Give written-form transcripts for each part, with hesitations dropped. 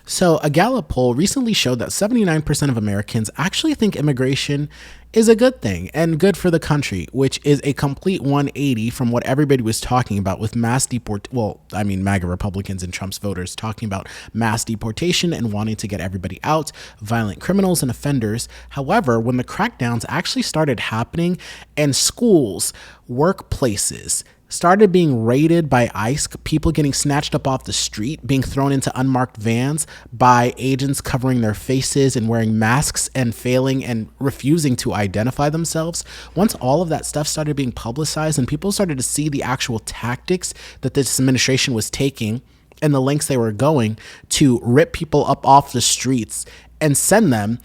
So, a Gallup poll recently showed that 79% of Americans actually think immigration is a good thing and good for the country, which is a complete 180 from what everybody was talking about with MAGA Republicans and Trump's voters talking about mass deportation and wanting to get everybody out, violent criminals and offenders. However, when the crackdowns actually started happening and schools, workplaces, started being raided by ICE, people getting snatched up off the street, being thrown into unmarked vans by agents covering their faces and wearing masks and failing and refusing to identify themselves. Once all of that stuff started being publicized and people started to see the actual tactics that this administration was taking and the lengths they were going to rip people up off the streets and send them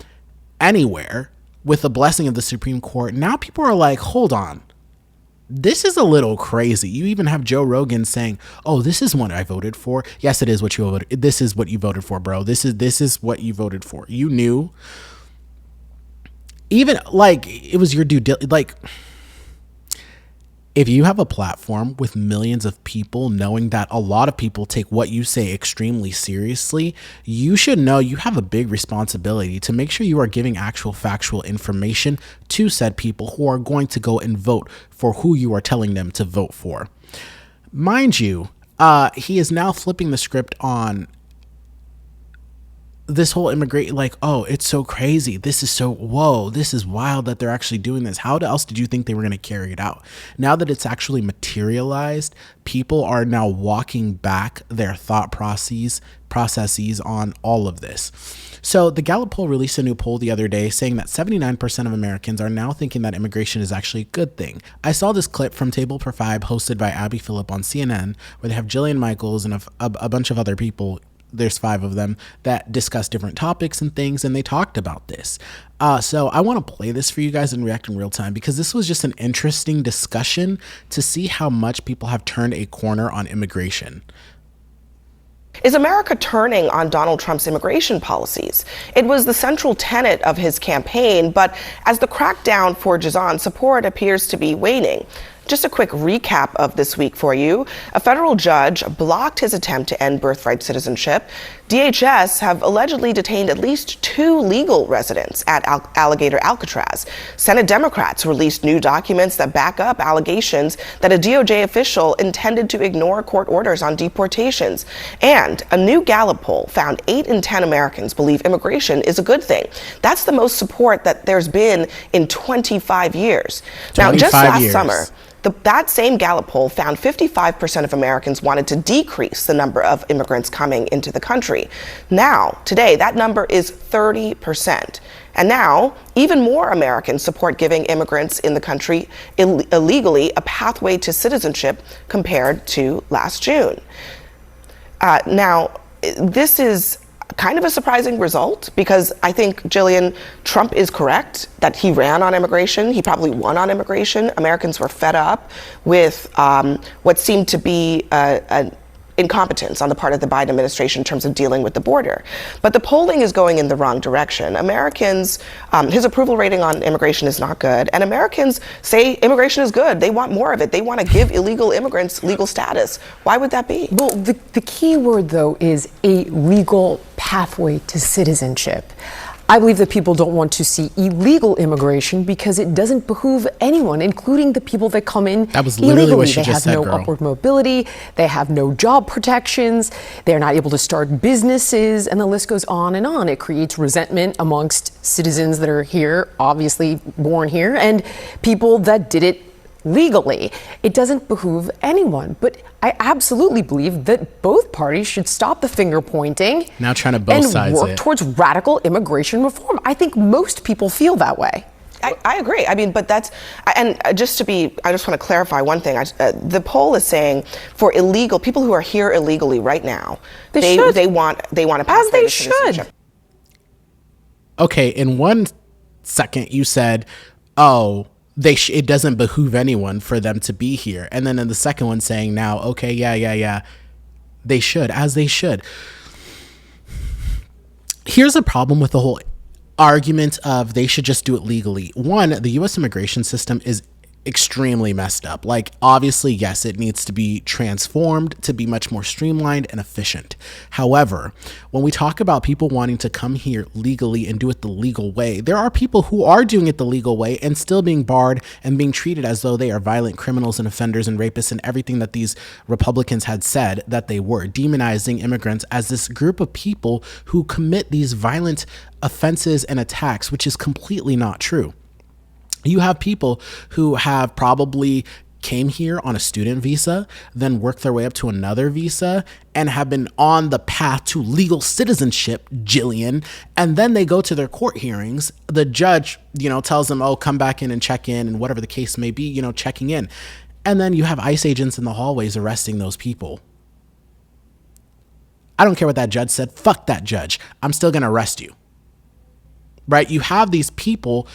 anywhere with the blessing of the Supreme Court, now people are like, hold on. This is a little crazy. You even have Joe Rogan saying, "Oh, this is what I voted for." Yes, it is what you voted. This is what you voted for, bro. This is what you voted for. You knew. Even like it was your due diligence. Like, if you have a platform with millions of people, knowing that a lot of people take what you say extremely seriously, you should know you have a big responsibility to make sure you are giving actual factual information to said people who are going to go and vote for who you are telling them to vote for. Mind you, he is now flipping the script on this whole immigrant, like, oh, it's so crazy. This is so, whoa, this is wild that they're actually doing this. How else did you think they were going to carry it out? Now that it's actually materialized, people are now walking back their thought processes on all of this. So the Gallup poll released a new poll the other day saying that 79% of Americans are now thinking that immigration is actually a good thing. I saw this clip from Table for Five hosted by Abby Phillip on CNN, where they have Jillian Michaels and a bunch of other people. There's 5 of them that discuss different topics and things, and they talked about this. So I want to play this for you guys and react in real time because this was just an interesting discussion to see how much people have turned a corner on immigration. Is America turning on Donald Trump's immigration policies? It was the central tenet of his campaign, but as the crackdown for Jazari support appears to be waning. Just a quick recap of this week for you. A federal judge blocked his attempt to end birthright citizenship. DHS have allegedly detained at least 2 legal residents at Alligator Alcatraz. Senate Democrats released new documents that back up allegations that a DOJ official intended to ignore court orders on deportations. And a new Gallup poll found 8 in 10 Americans believe immigration is a good thing. That's the most support that there's been in 25 years. Now, just last summer, that same Gallup poll found 55% of Americans wanted to decrease the number of immigrants coming into the country. Now, today, that number is 30%. And now, even more Americans support giving immigrants in the country illegally a pathway to citizenship compared to last June. Now, this is kind of a surprising result because I think, Jillian, Trump is correct that he ran on immigration. He probably won on immigration. Americans were fed up with what seemed to be an incompetence on the part of the Biden administration in terms of dealing with the border. But the polling is going in the wrong direction. Americans, his approval rating on immigration is not good. And Americans say immigration is good. They want more of it. They want to give illegal immigrants legal status. Why would that be? Well, the key word, though, is a legal pathway to citizenship. I believe that people don't want to see illegal immigration because it doesn't behoove anyone, including the people that come in that was literally illegally. What she they just have said, no girl. upward mobility, they have no job protections, they're not able to start businesses, and the list goes on and on. It creates resentment amongst citizens that are here, obviously born here, and people that did it legally. It doesn't behoove anyone, but I absolutely believe that both parties should stop the finger pointing now trying to both sides and work towards radical immigration reform. I think most people feel that way. I agree. I mean, but that's, and I just want to clarify one thing. The poll is saying for illegal people who are here illegally right now, they want a pathway as they to citizenship. should. Okay, in one second you said, oh, it doesn't behoove anyone for them to be here. And then in the second one saying now, okay, yeah, they should, as they should. Here's a problem with the whole argument of they should just do it legally. One, the U.S. immigration system is extremely messed up. Like, obviously, yes, it needs to be transformed to be much more streamlined and efficient. However, when we talk about people wanting to come here legally and do it the legal way, there are people who are doing it the legal way and still being barred and being treated as though they are violent criminals and offenders and rapists and everything that these Republicans had said that they were, demonizing immigrants as this group of people who commit these violent offenses and attacks, which is completely not true. You have people who have probably came here on a student visa, then worked their way up to another visa and have been on the path to legal citizenship, Jillian. And then they go to their court hearings. The judge, tells them, oh, come back in and check in and whatever the case may be, checking in. And then you have ICE agents in the hallways arresting those people. I don't care what that judge said. Fuck that judge. I'm still going to arrest you. Right? You have these people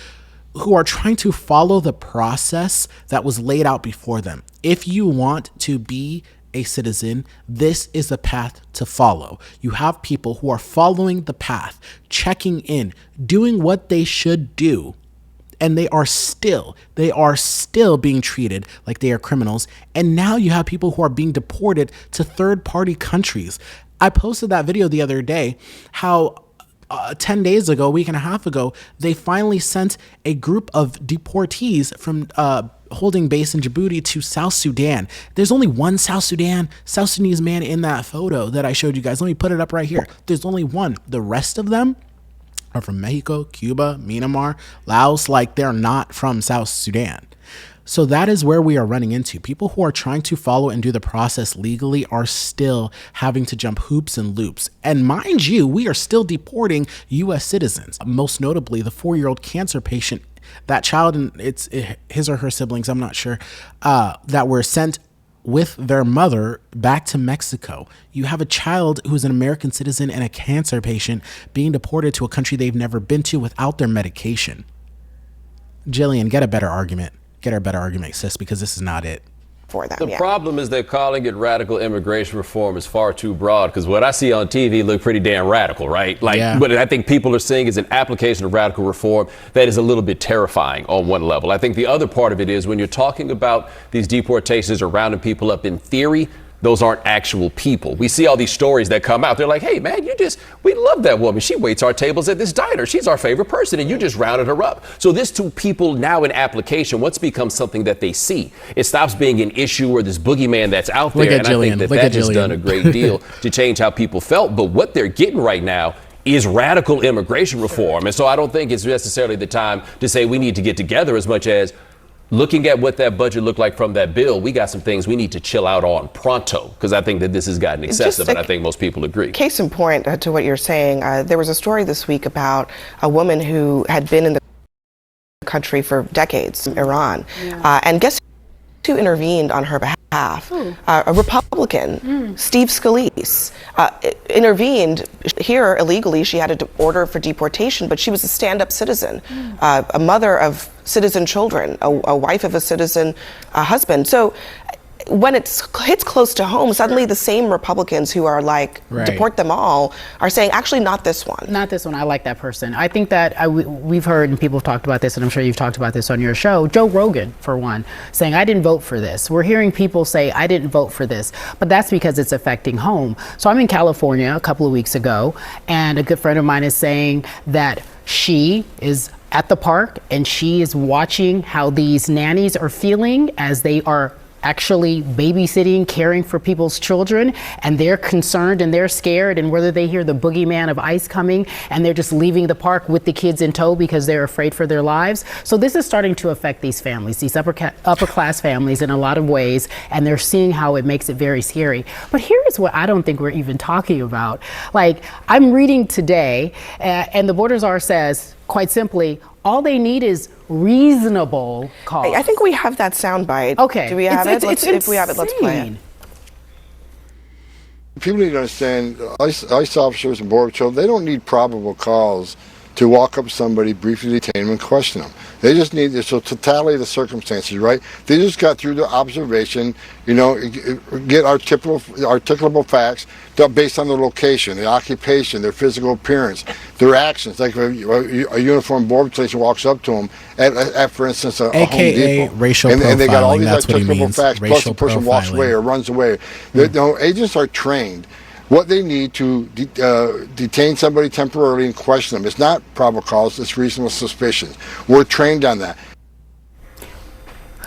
who are trying to follow the process that was laid out before them. If you want to be a citizen, this is the path to follow. You have people who are following the path, checking in, doing what they should do, and they are still being treated like they are criminals. And now you have people who are being deported to third-party countries. I posted that video the other day, how 10 days ago, a week and a half ago, they finally sent a group of deportees from holding base in Djibouti to South Sudan. There's only one South Sudanese man in that photo that I showed you guys. Let me put it up right here. There's only one. The rest of them are from Mexico, Cuba, Myanmar, Laos. Like, they're not from South Sudan. So that is where we are running into. People who are trying to follow and do the process legally are still having to jump hoops and loops. And mind you, we are still deporting U.S. citizens, most notably the 4-year-old cancer patient, that child and his or her siblings, I'm not sure, that were sent with their mother back to Mexico. You have a child who's an American citizen and a cancer patient being deported to a country they've never been to without their medication. Jillian, get a better argument. Get our better argument, sis, because this is not it. For them, the problem is they're calling it radical immigration reform is far too broad, because what I see on TV look pretty damn radical, right? What I think people are seeing is an application of radical reform that is a little bit terrifying on one level. I think the other part of it is when you're talking about these deportations or rounding people up in theory, those aren't actual people. We see all these stories that come out. They're like, hey, man, we love that woman. She waits our tables at this diner. She's our favorite person. And you just rounded her up. So this to people now in application, once becomes something that they see. It stops being an issue or this boogeyman that's out there. And I think that has done a great deal to change how people felt. But what they're getting right now is radical immigration reform. And so I don't think it's necessarily the time to say we need to get together as much as looking at what that budget looked like from that bill. We got some things we need to chill out on pronto, because I think that this has gotten excessive, and I think most people agree. Case in point to what you're saying, there was a story this week about a woman who had been in the country for decades, Iran, and guess who intervened on her behalf? A Republican, Steve Scalise, intervened here illegally. She had an order for deportation, but she was a stand-up citizen, a mother of citizen children, a wife of a citizen husband. So when it hits close to home, suddenly the same Republicans who are like, deport them all, are saying, actually, not this one. Not this one. I like that person. I think that we've heard, and people have talked about this, and I'm sure you've talked about this on your show, Joe Rogan, for one, saying, I didn't vote for this. We're hearing people say, I didn't vote for this, but that's because it's affecting home. So I'm in California a couple of weeks ago, and a good friend of mine is saying that she is at the park, and she is watching how these nannies are feeling as they are actually babysitting, caring for people's children, and they're concerned and they're scared, and whether they hear the boogeyman of ICE coming, and they're just leaving the park with the kids in tow because they're afraid for their lives. So this is starting to affect these families, these upper class families in a lot of ways, and they're seeing how it makes it very scary. But here's what I don't think we're even talking about. Like, I'm reading today, and the Border Czar says, quite simply, all they need is reasonable cause. I think we have that soundbite. Okay. Do we have it? If we have it, let's play it. People need to understand, ICE officers and Border Patrol, they don't need probable cause to walk up to somebody, briefly detain them, and question them. They just need the totality of the circumstances, right? They just got through the observation, get articulable facts based on their location, their occupation, their physical appearance, their actions. Like a uniformed border station walks up to them at for instance, a Home Depot. Racial profiling, and they got all these that's what he articulable means. facts, plus the person walks away or runs away. Agents are trained what they need to detain somebody temporarily and question them. It's not probable cause, it's reasonable suspicion. We're trained on that.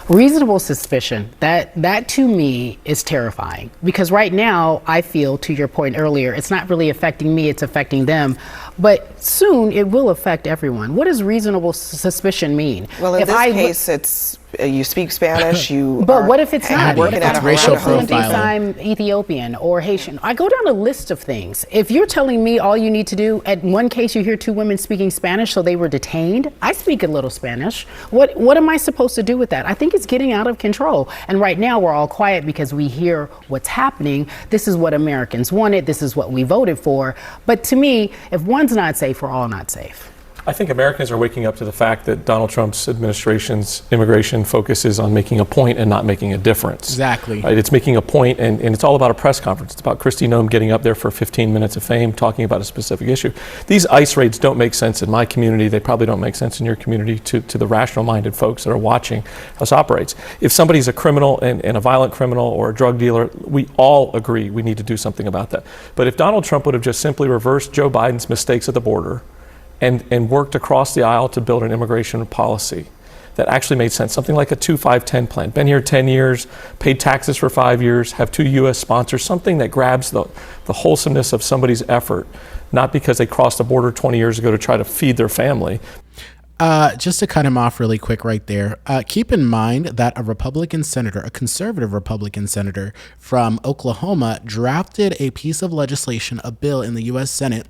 Reasonable suspicion, that to me is terrifying, because right now I feel, to your point earlier, it's not really affecting me, it's affecting them, but soon it will affect everyone. What does reasonable suspicion mean? Well, in this case, it's you speak Spanish, but what if it's not? Working at a racial profiling. I'm Ethiopian or Haitian. I go down a list of things. If you're telling me all you need to do, at one case you hear two women speaking Spanish, so they were detained. I speak a little Spanish. What am I supposed to do with that? I think it's getting out of control. And right now we're all quiet because we hear what's happening. This is what Americans wanted. This is what we voted for. But to me, if one's not safe, we're all not safe. I think Americans are waking up to the fact that Donald Trump's administration's immigration focuses on making a point and not making a difference. Exactly. Right? It's making a point, and it's all about a press conference. It's about Kristi Noem getting up there for 15 minutes of fame, talking about a specific issue. These ICE raids don't make sense in my community. They probably don't make sense in your community to the rational-minded folks that are watching how this operates. If somebody's a criminal and a violent criminal or a drug dealer, we all agree we need to do something about that. But if Donald Trump would have just simply reversed Joe Biden's mistakes at the border, and worked across the aisle to build an immigration policy that actually made sense. Something like a 2-5-10 plan. Been here 10 years, paid taxes for 5 years, have 2 U.S. sponsors, something that grabs the wholesomeness of somebody's effort, not because they crossed the border 20 years ago to try to feed their family. Just to cut him off really quick right there, keep in mind that a Republican senator, a conservative Republican senator from Oklahoma, drafted a piece of legislation, a bill in the U.S. Senate,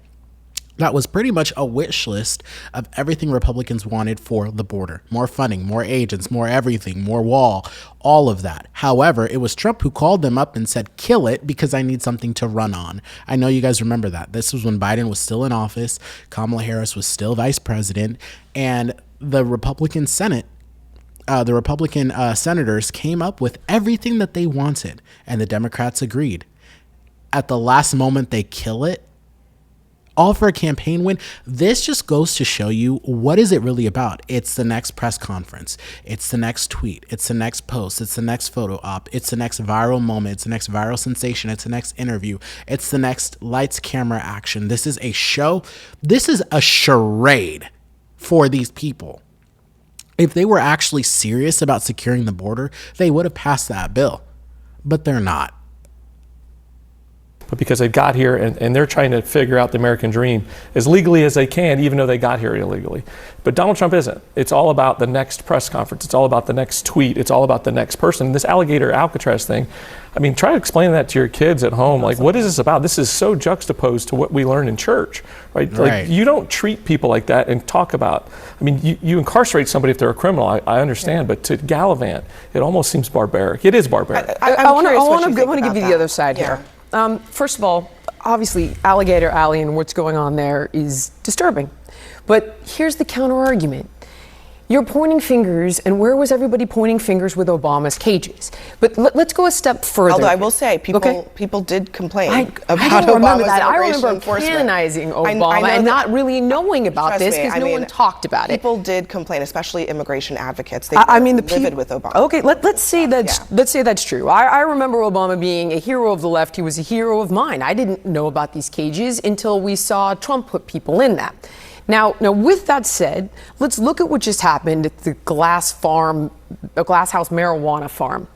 that was pretty much a wish list of everything Republicans wanted for the border. More funding, more agents, more everything, more wall, all of that. However, it was Trump who called them up and said, kill it because I need something to run on. I know you guys remember that. This was when Biden was still in office, Kamala Harris was still vice president, and the Republican Senate, senators came up with everything that they wanted, and the Democrats agreed. At the last moment, they kill it. All for a campaign win. This just goes to show you, what is it really about? It's the next press conference. It's the next tweet. It's the next post. It's the next photo op. It's the next viral moment. It's the next viral sensation. It's the next interview. It's the next lights, camera, action. This is a show. This is a charade for these people. If they were actually serious about securing the border, they would have passed that bill, but they're not. But because they got here and they're trying to figure out the American dream as legally as they can, even though they got here illegally. But Donald Trump isn't. It's all about the next press conference. It's all about the next tweet. It's all about the next person. This alligator Alcatraz thing, I mean, try to explain that to your kids at home. Like, what is this about? This is so juxtaposed to what we learn in church, right? Like, you don't treat people like that and talk about, I mean, you incarcerate somebody if they're a criminal, I understand, but to gallivant, it almost seems barbaric. It is barbaric. I want to give you the other side here. First of all, obviously, Alligator Alley and what's going on there is disturbing. But here's the counter argument. You're pointing fingers, and where was everybody pointing fingers with Obama's cages? But let's go a step further. Although I will say, people did complain about I don't remember Obama's that. I remember enforcement. canonizing Obama and not really knowing about this because no one talked about it. People did complain, especially immigration advocates. They livid with Obama. Okay, let's say that's true. I remember Obama being a hero of the left. He was a hero of mine. I didn't know about these cages until we saw Trump put people in them. Now, with that said, let's look at what just happened at the glass house marijuana farm.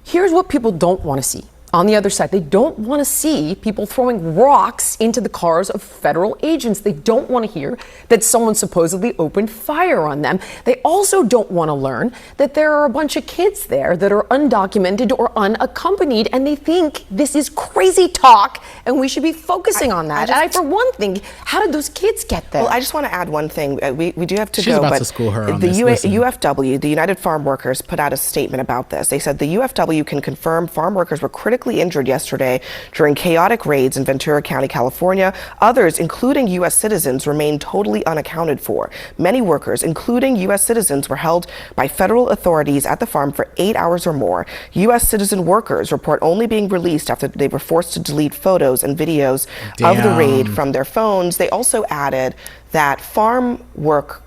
Here's what people don't want to see. On the other side, they don't want to see people throwing rocks into the cars of federal agents. They don't want to hear that someone supposedly opened fire on them. They also don't want to learn that there are a bunch of kids there that are undocumented or unaccompanied, and they think this is crazy talk, and we should be focusing on that. And for one thing, how did those kids get there? Well, I just want to add one thing. We do have to She's go, about but to school her on the this. UFW, the United Farm Workers, put out a statement about this. They said the UFW can confirm farm workers were critically critically injured yesterday during chaotic raids in Ventura County, California. Others, including U.S. citizens, remain totally unaccounted for. Many workers, including U.S. citizens, were held by federal authorities at the farm for 8 hours or more. U.S. citizen workers report only being released after they were forced to delete photos and videos of the raid from their phones. They also added that farm work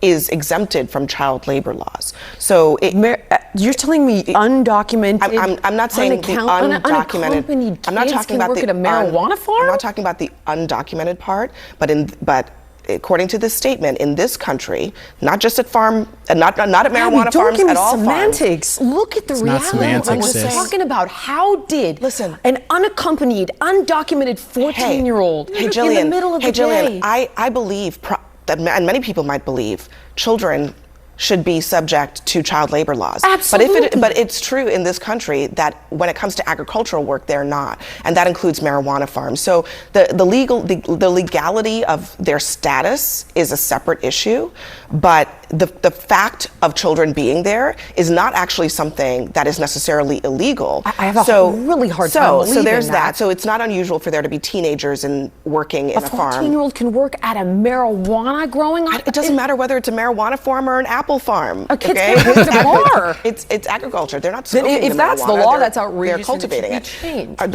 is exempted from child labor laws. So you're telling me undocumented? I'm not saying the undocumented. I'm not talking about work at a marijuana farm. I'm not talking about the undocumented part, but according to this statement, in this country, not just at farm, not at marijuana farms, at all semantics. farms. Look at the reality. I'm just talking about how did an unaccompanied, undocumented 14-year-old in the middle of the day. I believe that, and many people might believe, children should be subject to child labor laws. Absolutely. But it's true in this country that when it comes to agricultural work, they're not, and that includes marijuana farms. So the legality of their status is a separate issue, but the fact of children being there is not actually something that is necessarily illegal. I have a really hard time believing So there's that. So it's not unusual for there to be teenagers working in a farm. A 14-year-old can work at a marijuana growing. It doesn't matter whether it's a marijuana farm or an apple farm. A kid's can't work at a bar. It's agriculture. They're not smoking if that's marijuana. the law, that's outrageous. They're cultivating it. Should be changed.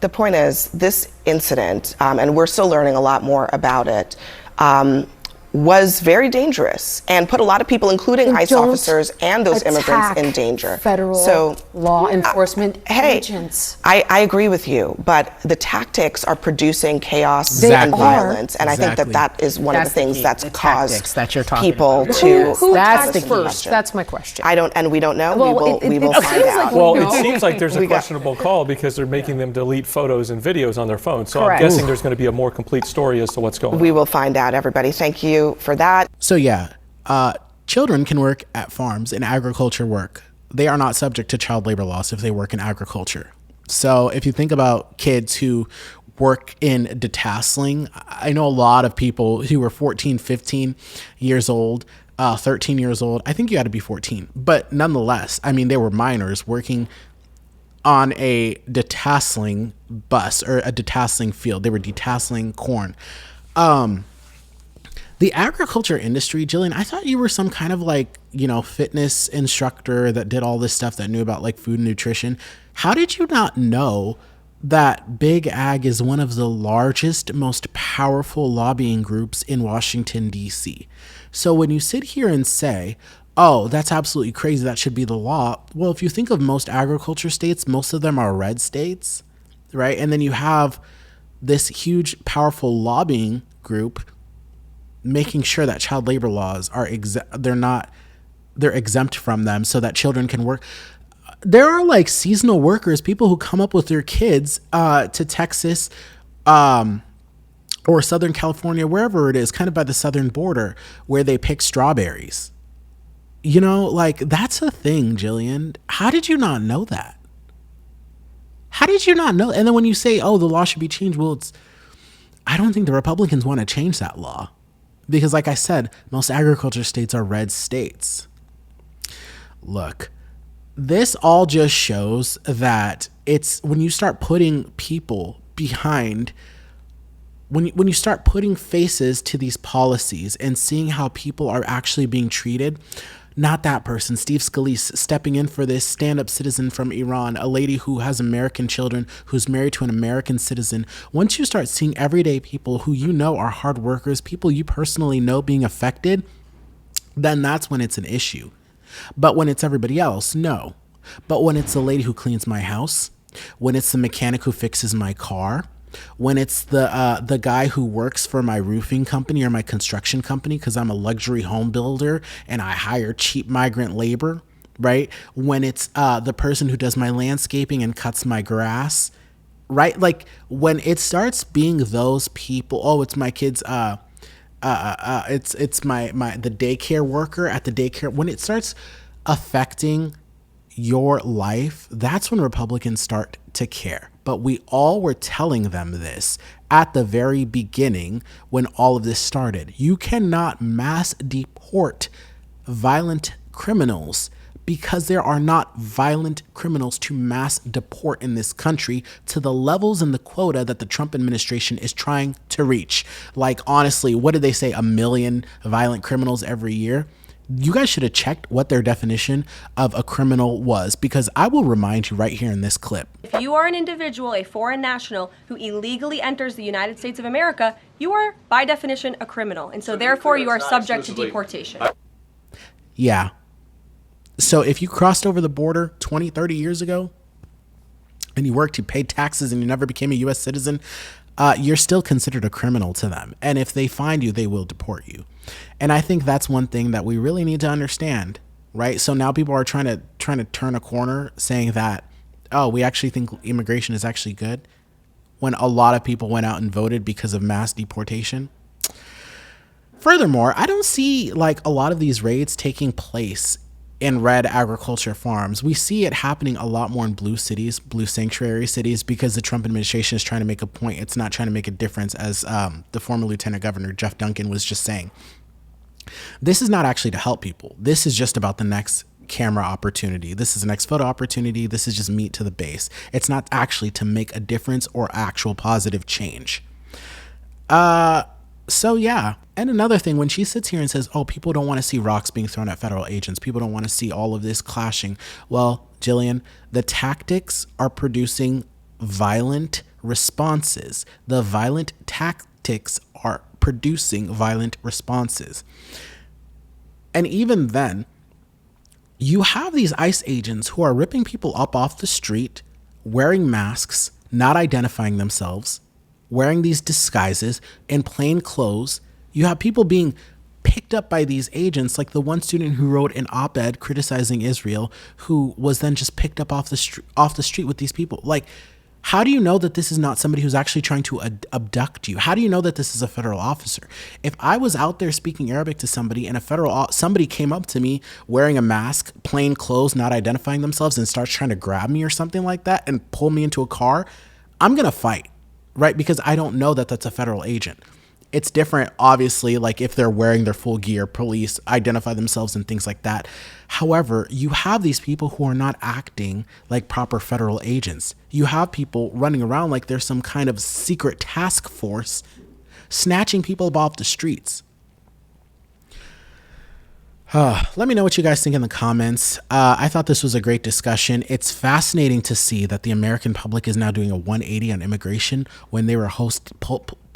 The point is this incident, and we're still learning a lot more about it, was very dangerous and put a lot of people, including ICE officers and those immigrants, in danger. Federal law enforcement agents. I agree with you, but the tactics are producing chaos and violence, and I think that is one of the things that's caused people to. Who attacked first? That's my question. We don't know. Well, we will find out. Well, it seems like there's a questionable call because they're making them delete photos and videos on their phones. So I'm guessing there's going to be a more complete story as to what's going on. We will find out, everybody. Thank you for that. So yeah, children can work at farms in agriculture work. They are not subject to child labor laws if they work in agriculture. So if you think about kids who work in detasseling, I know a lot of people who were 14, 15 years old, 13 years old. I think you had to be 14. But nonetheless, I mean, they were minors working on a detasseling bus or a detasseling field. They were detasseling corn. The agriculture industry, Jillian, I thought you were some kind of fitness instructor that did all this stuff, that knew about food and nutrition. How did you not know that Big Ag is one of the largest, most powerful lobbying groups in Washington, D.C.? So when you sit here and say, oh, that's absolutely crazy, that should be the law. Well, if you think of most agriculture states, most of them are red states, right? And then you have this huge, powerful lobbying group making sure that child labor laws are they're exempt from them so that children can work. There are seasonal workers, people who come up with their kids to Texas or Southern California, wherever it is, kind of by the southern border, where they pick strawberries. That's a thing, Jillian. How did you not know that? How did you not know? And then when you say, oh, the law should be changed, well, I don't think the Republicans want to change that law. Because like I said, most agriculture states are red states. Look, this all just shows that it's when you start putting people behind, when you start putting faces to these policies and seeing how people are actually being treated. Not that person, Steve Scalise, stepping in for this stand-up citizen from Iran, a lady who has American children, who's married to an American citizen. Once you start seeing everyday people who you know are hard workers, people you personally know being affected, then that's when it's an issue. But when it's everybody else, no. But when it's the lady who cleans my house, when it's the mechanic who fixes my car, when it's the guy who works for my roofing company or my construction company because I'm a luxury home builder and I hire cheap migrant labor, right? When it's the person who does my landscaping and cuts my grass, right? When it starts being those people, oh, it's my kids, it's the daycare worker at the daycare. When it starts affecting your life, that's when Republicans start to care. But we all were telling them this at the very beginning when all of this started. You cannot mass deport violent criminals because there are not violent criminals to mass deport in this country to the levels and the quota that the Trump administration is trying to reach. Like, honestly, what did they say? 1 million violent criminals every year? You guys should have checked what their definition of a criminal was, because I will remind you right here in this clip. If you are an individual, a foreign national, who illegally enters the United States of America, you are, by definition, a criminal. And so therefore, you are subject to deportation. Yeah. So if you crossed over the border 20, 30 years ago, and you worked, you paid taxes, and you never became a U.S. citizen, you're still considered a criminal to them. And if they find you, they will deport you. And I think that's one thing that we really need to understand, right? So now people are trying to turn a corner, saying that, oh, we actually think immigration is actually good, when a lot of people went out and voted because of mass deportation. Furthermore, I don't see like a lot of these raids taking place in red agriculture farms. We see it happening a lot more in blue cities, blue sanctuary cities, because the Trump administration is trying to make a point. It's not trying to make a difference, as the former Lieutenant Governor Jeff Duncan was just saying. This is not actually to help people. This is just about the next camera opportunity. This is the next photo opportunity. This is just meat to the base. It's not actually to make a difference or actual positive change. So yeah. And another thing, when she sits here and says, oh, people don't want to see rocks being thrown at federal agents, people don't want to see all of this clashing. Well, Jillian, the tactics are producing violent responses. The violent tactics are producing violent responses. And even then, you have these ICE agents who are ripping people up off the street, wearing masks, not identifying themselves, wearing these disguises in plain clothes. You have people being picked up by these agents, like the one student who wrote an op-ed criticizing Israel, who was then just picked up off the street with these people. Like, how do you know that this is not somebody who's actually trying to abduct you? How do you know that this is a federal officer? If I was out there speaking Arabic to somebody and somebody came up to me wearing a mask, plain clothes, not identifying themselves, and starts trying to grab me or something like that and pull me into a car, I'm going to fight, right? Because I don't know that that's a federal agent. It's different, obviously, like if they're wearing their full gear, police identify themselves and things like that. However, you have these people who are not acting like proper federal agents. You have people running around like there's some kind of secret task force snatching people off the streets. Let me know what you guys think in the comments. I thought this was a great discussion. It's fascinating to see that the American public is now doing a 180 on immigration when they were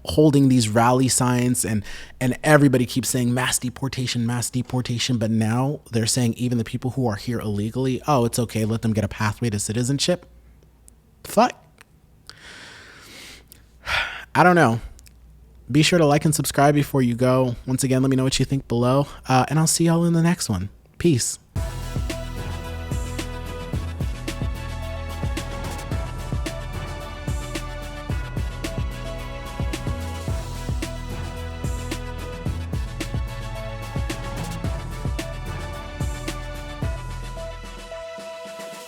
holding these rally signs and everybody keeps saying mass deportation, but now they're saying even the people who are here illegally, oh, it's okay, let them get a pathway to citizenship. Fuck. I don't know. Be sure to like and subscribe before you go. Once again, let me know what you think below, and I'll see y'all in the next one. Peace.